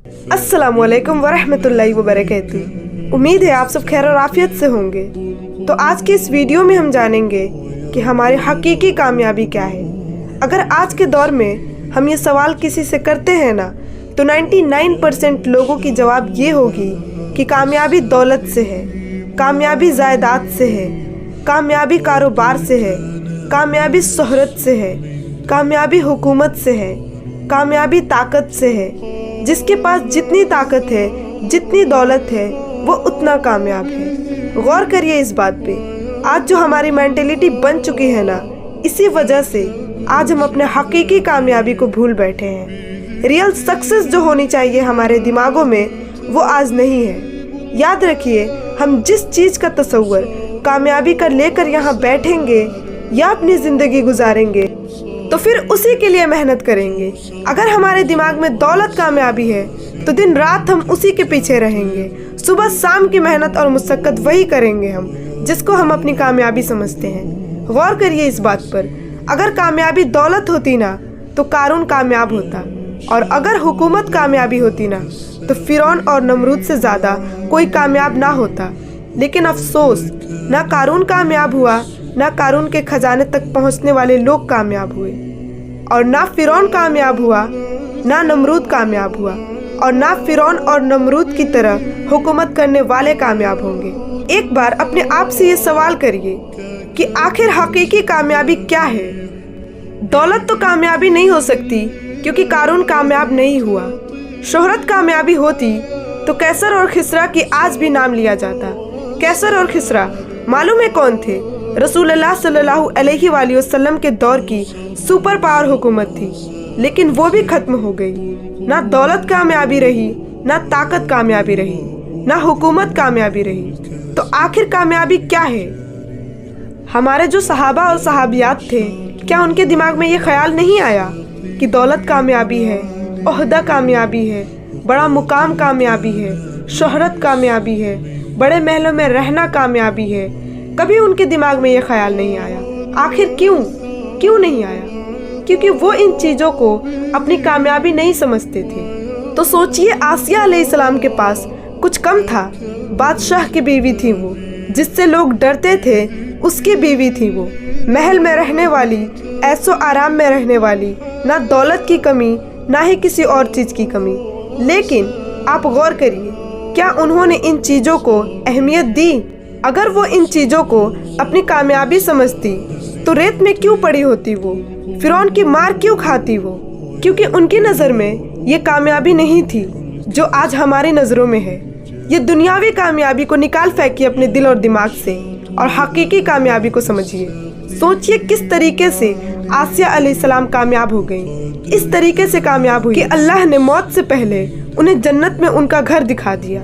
अस्सलामुअलैकुम वरहमतुल्लाहि वबरकातुहू। उम्मीद है आप सब खैर और आफियत से होंगे। तो आज के इस वीडियो में हम जानेंगे कि हमारी हकीकी कामयाबी क्या है। अगर आज के दौर में हम ये सवाल किसी से करते हैं ना, तो 99% लोगों की जवाब ये होगी कि कामयाबी दौलत से है, कामयाबी जायदाद से है, कामयाबी कारोबार से है, कामयाबी शोहरत से है, कामयाबी हुकूमत से है, कामयाबी ताकत से है। जिसके पास जितनी ताकत है, जितनी दौलत है, वो उतना कामयाब है। गौर करिए इस बात पे। आज जो हमारी मेंटेलिटी बन चुकी है ना, इसी वजह से आज हम अपने हकीकी कामयाबी को भूल बैठे हैं। रियल सक्सेस जो होनी चाहिए हमारे दिमागों में, वो आज नहीं है। याद रखिए, हम जिस चीज़ का तसव्वुर कामयाबी का लेकर यहाँ बैठेंगे या अपनी ज़िंदगी गुजारेंगे, तो फिर उसी के लिए मेहनत करेंगे। अगर हमारे दिमाग में दौलत कामयाबी है, तो दिन रात हम उसी के पीछे रहेंगे। सुबह शाम की मेहनत और मुशक्कत वही करेंगे हम, जिसको हम अपनी कामयाबी समझते हैं। गौर करिए इस बात पर। अगर कामयाबी दौलत होती ना, तो कारून कामयाब होता, और अगर हुकूमत कामयाबी होती ना, तो फिरौन और नमरूद से ज़्यादा कोई कामयाब ना होता। लेकिन अफसोस, ना कारून कामयाब हुआ, ना कारून के खजाने तक पहुंचने वाले लोग कामयाब हुए, और ना फिरौन कामयाब हुआ, ना नमरूद कामयाब हुआ, और ना फिरौन और नमरूद की तरह हुकूमत करने वाले कामयाब होंगे। एक बार अपने आप से ये सवाल करिए कि आखिर हकीकी कामयाबी क्या है। दौलत तो कामयाबी नहीं हो सकती, क्योंकि कारून कामयाब नहीं हुआ। शोहरत कामयाबी होती तो कैसर और खिसरा की आज भी नाम लिया जाता। कैसर और खिसरा मालूम है कौन थे? रसूलुल्लाह सल्लल्लाहु अलैहि वसल्लम के दौर की सुपर पावर हुकूमत थी, लेकिन वो भी खत्म हो गई। ना दौलत कामयाबी रही, ना ताकत कामयाबी रही, ना हुकूमत कामयाबी रही। तो आखिर कामयाबी क्या है? हमारे जो सहाबा और सहाबियात थे, क्या उनके दिमाग में ये ख्याल नहीं आया कि दौलत कामयाबी है, ओहदा कामयाबी है, बड़ा मुकाम कामयाबी है, शोहरत कामयाबी है, बड़े महलों में रहना कामयाबी है? कभी उनके दिमाग में ये ख्याल नहीं आया। आखिर क्यों नहीं आया? क्योंकि वो इन चीज़ों को अपनी कामयाबी नहीं समझते थे। तो सोचिए, आसिया अलैहिस्सलाम के पास कुछ कम था। बादशाह की बीवी थी वो, जिससे लोग डरते थे, उसकी बीवी थी वो। महल में रहने वाली, ऐसो आराम में रहने वाली, ना दौलत की कमी, ना ही किसी और चीज़ की कमी। लेकिन आप गौर करिए, क्या उन्होंने इन चीज़ों को अहमियत दी? अगर वो इन चीज़ों को अपनी कामयाबी समझती, तो रेत में क्यों पड़ी होती वो? फिरौन की मार क्यों खाती वो? क्योंकि उनकी नज़र में ये कामयाबी नहीं थी जो आज हमारी नज़रों में है। ये दुनियावी कामयाबी को निकाल फेंकिए अपने दिल और दिमाग से, और हकीकी कामयाबी को समझिए। सोचिए किस तरीके से आसिया अलैहिस्सलाम कामयाब हो गई। इस तरीके से कामयाब हुई कि अल्लाह ने मौत से पहले उन्हें जन्नत में उनका घर दिखा दिया।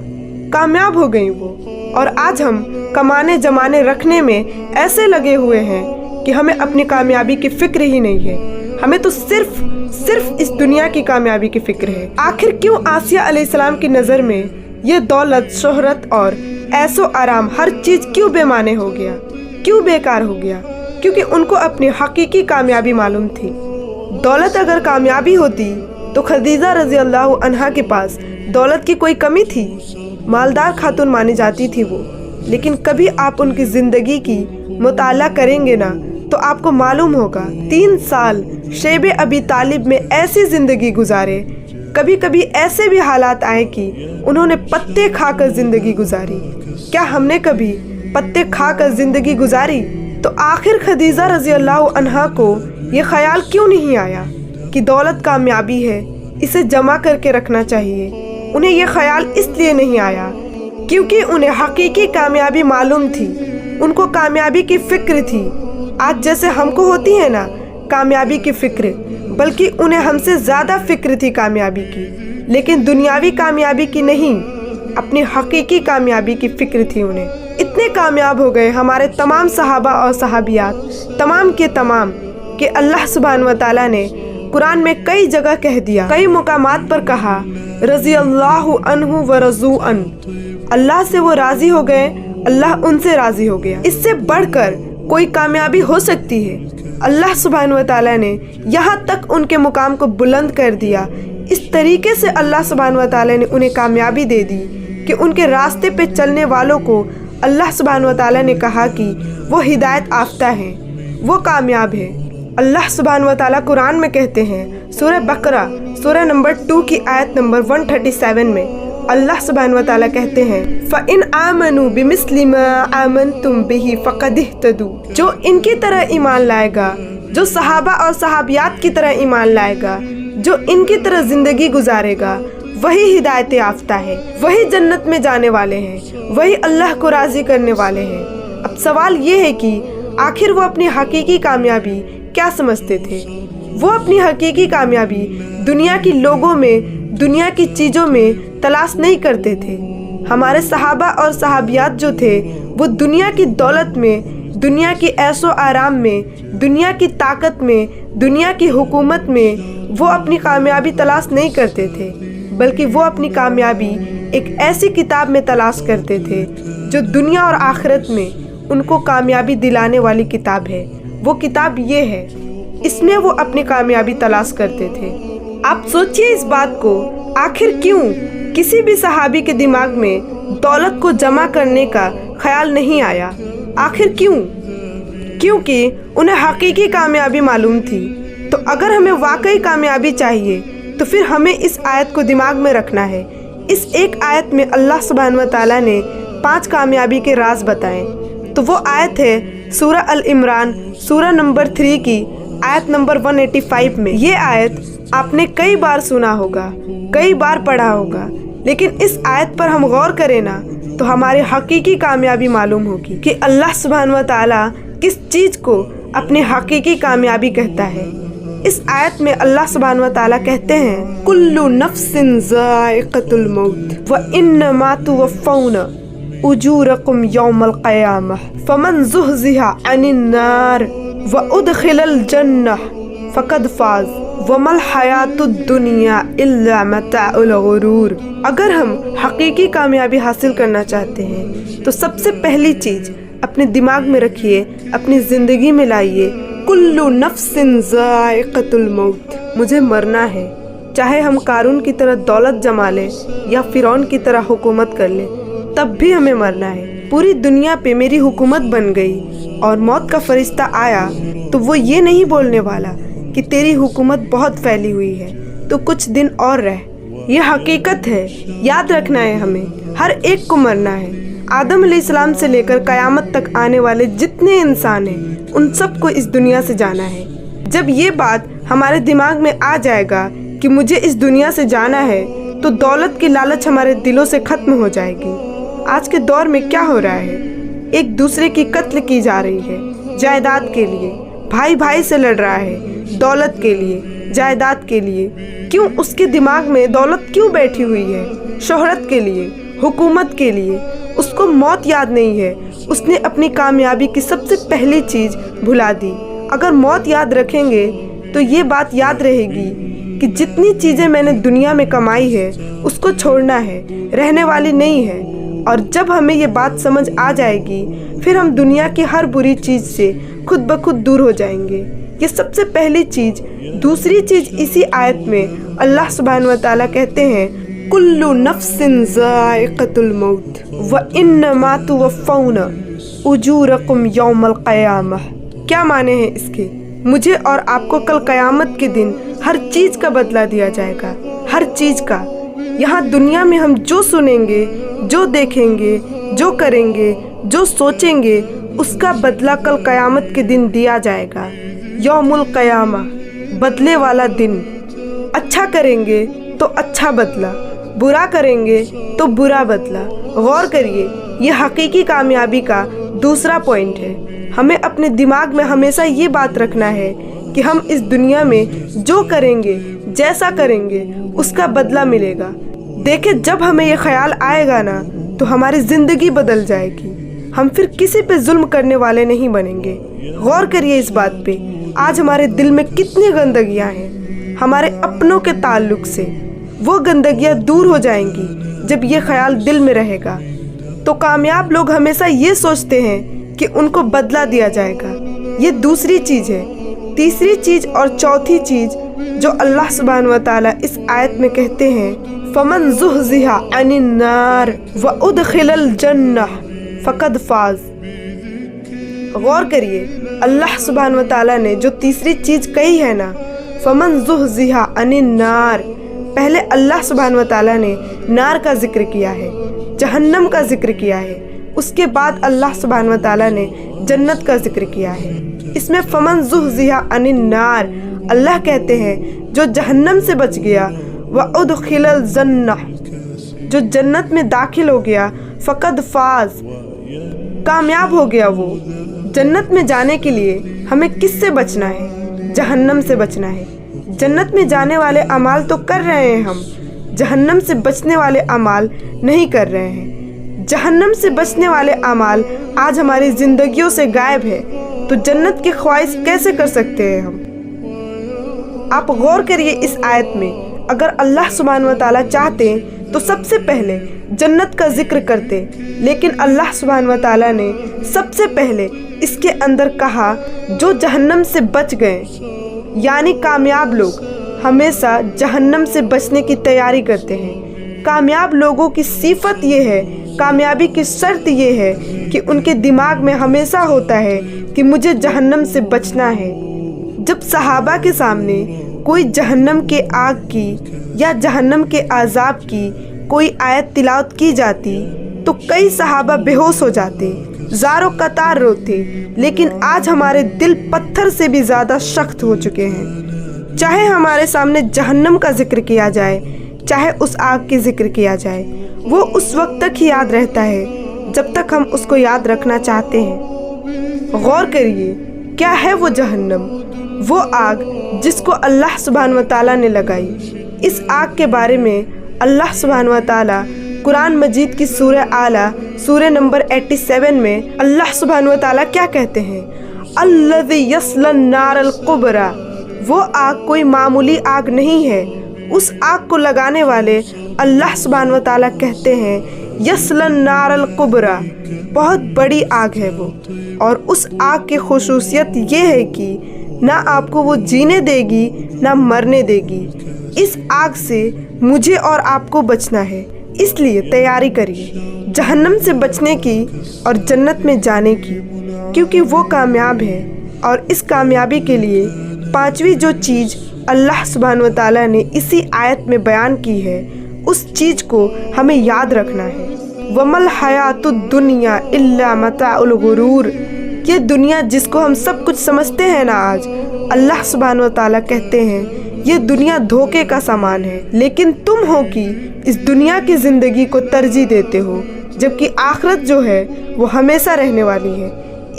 कामयाब हो गई वो। और आज हम कमाने जमाने रखने में ऐसे लगे हुए हैं कि हमें अपनी कामयाबी की फिक्र ही नहीं है। हमें तो सिर्फ इस दुनिया की कामयाबी की फिक्र है। आखिर क्यों आसिया अलैहिस्सलाम की नज़र में ये दौलत, शोहरत और ऐसो आराम, हर चीज़ क्यों बेमाने हो गया, क्यों बेकार हो गया? क्योंकि उनको अपनी हकीकी कामयाबी मालूम थी। दौलत अगर कामयाबी होती, तो खदीजा रज़ी अल्लाह अन्हा के पास दौलत की कोई कमी थी? मालदार खातून मानी जाती थी वो। लेकिन कभी आप उनकी ज़िंदगी की मुताला करेंगे ना, तो आपको मालूम होगा 3 साल शेब अबी तालिब में ऐसी ज़िंदगी गुजारे। कभी कभी ऐसे भी हालात आए कि उन्होंने पत्ते खाकर ज़िंदगी गुजारी। क्या हमने कभी पत्ते खाकर ज़िंदगी गुजारी? तो आखिर खदीजा रज़ी अल्लाह अन्हा को ये ख्याल क्यों नहीं आया कि दौलत कामयाबी है, इसे जमा करके रखना चाहिए? उन्हें यह ख्याल इसलिए नहीं आया क्योंकि उन्हें हकीकी कामयाबी मालूम थी। उनको कामयाबी की फिक्र थी। आज जैसे हमको होती है ना कामयाबी की फिक्र, बल्कि उन्हें हमसे ज़्यादा फिक्र थी कामयाबी की। लेकिन दुनियावी कामयाबी की नहीं, अपनी हकीकी कामयाबी की फिक्र थी उन्हें। इतने कामयाब हो गए हमारे तमाम सहाबा और सहाबियात, तमाम के तमाम, कि अल्लाह सुब्हानहू व तआला ने कुरान में कई जगह कह दिया, कई मुकामात पर कहा, रज़ी अल्लाहु अन्हु व रज़ू अन। अल्लाह से वो राज़ी हो गए, अल्लाह उनसे राज़ी हो गया। इससे बढ़कर कोई कामयाबी हो सकती है? अल्लाह सुब्हानहू व तआला ने यहाँ तक उनके मुकाम को बुलंद कर दिया इस तरीके से अल्लाह सुब्हानहू व तआला ने उन्हें कामयाबी दे दी कि उनके रास्ते पे चलने वालों को अल्लाह सुब्हानहू व तआला ने कहा कि वो हिदायत याफ्ता हैं, वो कामयाब है। अल्लाह सुब्हानहू व तआला कुरान में कहते हैं, सूरह बकरा सूरह नंबर 2 की आयत नंबर 137 में अल्लाह सुब्हानहू व तआला कहते हैं, फ़इन आमनू बिमिस्लि मा आमनतुम बिही फ़क़द इह्तदू। जो इनकी तरह ईमान लाएगा, जो सहाबा और सहाबियात की तरह ईमान लाएगा, जो इनकी तरह जिंदगी गुजारेगा, वही हिदायत याफ्ता है, वही जन्नत में जाने वाले हैं, वही अल्लाह को राज़ी करने वाले हैं। अब सवाल ये है कि आखिर वो अपनी हकीकी कामयाबी क्या समझते थे? वो अपनी हकीकी कामयाबी दुनिया की लोगों में, दुनिया की चीज़ों में तलाश नहीं करते थे। हमारे सहाबा और सहाबियात जो थे वो दुनिया की दौलत में, दुनिया की ऐशो आराम में, दुनिया की ताकत में, दुनिया की हुकूमत में वो अपनी कामयाबी तलाश नहीं करते थे, बल्कि वो अपनी कामयाबी एक ऐसी किताब में तलाश करते थे जो दुनिया और आखिरत में उनको कामयाबी दिलाने वाली किताब है। वो किताब ये है, इसमें वो अपनी कामयाबी तलाश करते थे। आप सोचिए इस बात को, आखिर क्यों किसी भी सहाबी के दिमाग में दौलत को जमा करने का ख्याल नहीं आया? आखिर क्यों? क्योंकि उन्हें हकीकी कामयाबी मालूम थी। तो अगर हमें वाकई कामयाबी चाहिए तो फिर हमें इस आयत को दिमाग में रखना है। इस एक आयत में अल्लाह सुब्हानहू व तआला ने 5 कामयाबी के राज बताए। तो वो आयत है सूरह अल इमरान सूरह नंबर 3 की आयत नंबर 185 में। ये आयत आपने कई बार सुना होगा, कई बार पढ़ा होगा, लेकिन इस आयत पर हम गौर करें ना तो हमारी हकीकी कामयाबी मालूम होगी कि अल्लाह सुब्हानहू व तआला किस चीज़ को अपनी हकीकी कामयाबी कहता है। इस आयत में अल्लाह सुब्हानहू व तआला कहते हैं, कुल्लु नफ्सिन ज़ाइक़तुल मौत व इन्नमा तुवफ़्फ़ौना उजूरकुम यौमल क़यामह फ़मन ज़ुहज़िहा अनिन नार व उदख़िलल जन्नह फ़क़द फ़ाज़ वमल हयातुद दुनिया इल्ला मताउल गुरूर। अगर हम हकीकी कामयाबी हासिल करना चाहते हैं तो सबसे पहली चीज़ अपने दिमाग में रखिए, अपनी ज़िंदगी में लाइए, कुल्लु नफ्सिन ज़ाइक़तुल मौत। मुझे मरना है, चाहे हम कारून की तरह दौलत जमा लें या फ़िरौन की तरह हुकूमत कर लें, तब भी हमें मरना है। पूरी दुनिया पे मेरी हुकूमत बन गई और मौत का फरिश्ता आया तो वो ये नहीं बोलने वाला कि तेरी हुकूमत बहुत फैली हुई है, तो कुछ दिन और रह। ये हकीकत है, याद रखना है हमें, हर एक को मरना है। आदम अलैहिस्सलाम से लेकर क़यामत तक आने वाले जितने इंसान हैं उन सबको इस दुनिया से जाना है। जब ये बात हमारे दिमाग में आ जाएगा कि मुझे इस दुनिया से जाना है तो दौलत की लालच हमारे दिलों से ख़त्म हो जाएगी। आज के दौर में क्या हो रहा है? एक दूसरे की कत्ल की जा रही है जायदाद के लिए, भाई भाई से लड़ रहा है दौलत के लिए, जायदाद के लिए। क्यों? उसके दिमाग में दौलत क्यों बैठी हुई है? शोहरत के लिए, हुकूमत के लिए। उसको मौत याद नहीं है। उसने अपनी कामयाबी की सबसे पहली चीज़ भुला दी। अगर मौत याद रखेंगे तो ये बात याद रहेगी कि जितनी चीज़ें मैंने दुनिया में कमाई है उसको छोड़ना है, रहने वाली नहीं है। और जब हमें ये बात समझ आ जाएगी फिर हम दुनिया की हर बुरी चीज़ से खुद ब खुद दूर हो जाएंगे। ये सबसे पहली चीज़। दूसरी चीज़, इसी आयत में अल्लाह सुब्हानहू व तआला कहते हैं, कुल्लु नफ्सिन ज़ाइक़तुल मौत व इन्नमा तुवफ़्फ़ौना उजूरकुम यौमल क़यामह। क्या माने हैं इसके? मुझे और आपको कल क़यामत के दिन हर चीज़ का बदला दिया जाएगा, हर चीज़ का। यहाँ दुनिया में हम जो सुनेंगे, जो देखेंगे, जो करेंगे, जो सोचेंगे, उसका बदला कल क़यामत के दिन दिया जाएगा। यौमुल क़यामा, बदले वाला दिन। अच्छा करेंगे तो अच्छा बदला, बुरा करेंगे तो बुरा बदला। गौर करिए, ये हकीकी कामयाबी का दूसरा पॉइंट है। हमें अपने दिमाग में हमेशा ये बात रखना है कि हम इस दुनिया में जो करेंगे, जैसा करेंगे, उसका बदला मिलेगा। देखिए, जब हमें ये ख्याल आएगा ना तो हमारी ज़िंदगी बदल जाएगी। हम फिर किसी पे जुल्म करने वाले नहीं बनेंगे। गौर करिए इस बात पे। आज हमारे दिल में कितनी गंदगियाँ हैं हमारे अपनों के ताल्लुक से। वो गंदगियाँ दूर हो जाएंगी जब ये ख्याल दिल में रहेगा। तो कामयाब लोग हमेशा ये सोचते हैं कि उनको बदला दिया जाएगा। ये दूसरी चीज़ है। तीसरी चीज़ और चौथी चीज़ जो अल्लाह सुब्हानहू व तआला इस आयत में कहते हैं, फमन ज़ुहज़िहा अनिन नार व उदखिलल जन्नह फ़क़द फ़ाज़। गौर करिए, अल्लाह सुब्हानहू व तआला ने जो तीसरी चीज़ कही है ना, फमन ज़ुहज़िहा अनिन नार, पहले अल्लाह सुब्हानहू व तआला ने नार का जिक्र किया है, जहन्नम का जिक्र किया है, उसके बाद अल्लाह सुब्हानहू व तआला ने जन्नत का जिक्र किया है। इसमें फमन ज़ुहज़िहा अनिन नार, अल्लाह कहते हैं जो जहन्नम से बच गया, व उदखिलल जन्नह, जो जन्नत में दाखिल हो गया, फ़क़द फ़ाज़, कामयाब हो गया वो। जन्नत में जाने के लिए हमें किससे बचना है? जहन्नम से बचना है। जन्नत में जाने वाले अमाल तो कर रहे हैं हम, जहन्नम से बचने वाले अमाल नहीं कर रहे हैं। जहन्नम से बचने वाले अमाल आज हमारी ज़िंदगियों से गायब है, तो जन्नत की ख्वाहिश कैसे कर सकते हैं हम? आप गौर करिए इस आयत में, अगर अल्लाह सुब्हानहू व तआला चाहते तो सबसे पहले जन्नत का जिक्र करते, लेकिन अल्लाह सुब्हानहू व तआला ने सबसे पहले इसके अंदर कहा जो जहन्नम से बच गए, यानी कामयाब लोग हमेशा जहन्नम से बचने की तैयारी करते हैं। कामयाब लोगों की सिफत ये है, कामयाबी की शर्त ये है कि उनके दिमाग में हमेशा होता है कि मुझे जहन्नम से बचना है। जब सहाबा के सामने कोई जहन्नम के आग की या जहन्नम के अज़ाब की कोई आयत तिलावत की जाती तो कई सहाबा बेहोश हो जाते, ज़ारो कतार रोते। लेकिन आज हमारे दिल पत्थर से भी ज़्यादा सख्त हो चुके हैं। चाहे हमारे सामने जहन्नम का जिक्र किया जाए, चाहे उस आग की जिक्र किया जाए, वो उस वक्त तक ही याद रहता है जब तक हम उसको याद रखना चाहते हैं। गौर करिए, क्या है वो जहन्नम? वो आग जिसको अल्लाह सुब्हानहू व तआला ने लगाई। इस आग के बारे में अल्लाह सुब्हानहू व तआला कुरान मजीद की सूरह आला सूरह नंबर 87 में अल्लाह सुब्हानहू व तआला क्या कहते हैं? अल्लज़ी यस्लन नारल कुबरा, वो आग कोई मामूली आग नहीं है। उस आग को लगाने वाले अल्लाह सुब्हानहू व तआला कहते हैं यस्लन नारल कुबरा, बहुत बड़ी आग है वो। और उस आग की खुसूसियत ये है कि ना आपको वो जीने देगी ना मरने देगी। इस आग से मुझे और आपको बचना है, इसलिए तैयारी करिए जहन्नम से बचने की और जन्नत में जाने की, क्योंकि वो कामयाब है। और इस कामयाबी के लिए पांचवी जो चीज़ अल्लाह सुब्हानहू व तआला ने इसी आयत में बयान की है, उस चीज़ को हमें याद रखना है। वमल हयातुद दुनिया इल्ला मताउल गुरूर, ये दुनिया जिसको हम सब कुछ समझते हैं ना, आज अल्लाह सुब्हानहू व तआला कहते हैं ये दुनिया धोखे का सामान है। लेकिन तुम हो कि इस दुनिया की ज़िंदगी को तरजीह देते हो, जबकि आखिरत जो है वो हमेशा रहने वाली है।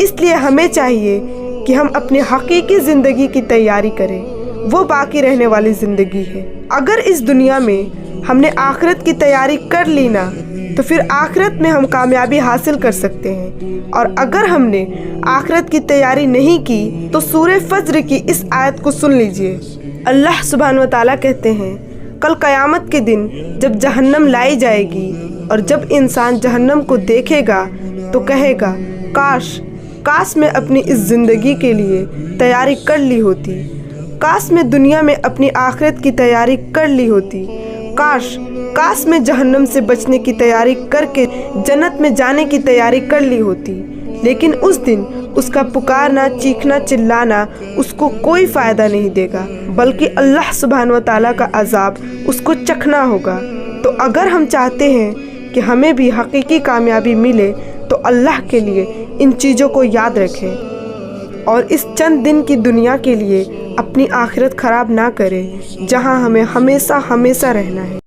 इसलिए हमें चाहिए कि हम अपनी हकीकी ज़िंदगी की तैयारी करें, वो बाकी रहने वाली ज़िंदगी है। अगर इस दुनिया में हमने आखिरत की तैयारी कर ली ना, तो फिर आखिरत में हम कामयाबी हासिल कर सकते हैं। और अगर हमने आखिरत की तैयारी नहीं की तो सूरह फज्र की इस आयत को सुन लीजिए। अल्लाह सुब्हानहू व तआला कहते हैं कल क़यामत के दिन जब जहन्नम लाई जाएगी और जब इंसान जहन्नम को देखेगा तो कहेगा काश मैं अपनी इस ज़िंदगी के लिए तैयारी कर ली होती, काश मैं दुनिया में अपनी आखिरत की तैयारी कर ली होती, काश मैं जहन्नम से बचने की तैयारी करके जन्नत में जाने की तैयारी कर ली होती। लेकिन उस दिन उसका पुकारना, चीखना, चिल्लाना उसको कोई फ़ायदा नहीं देगा, बल्कि अल्लाह सुब्हानहू व तआला का अज़ाब उसको चखना होगा। तो अगर हम चाहते हैं कि हमें भी हकीकी कामयाबी मिले तो अल्लाह के लिए इन चीज़ों को याद रखें और इस चंद दिन की दुनिया के लिए अपनी आखिरत ख़राब ना करें, जहां हमें हमेशा रहना है।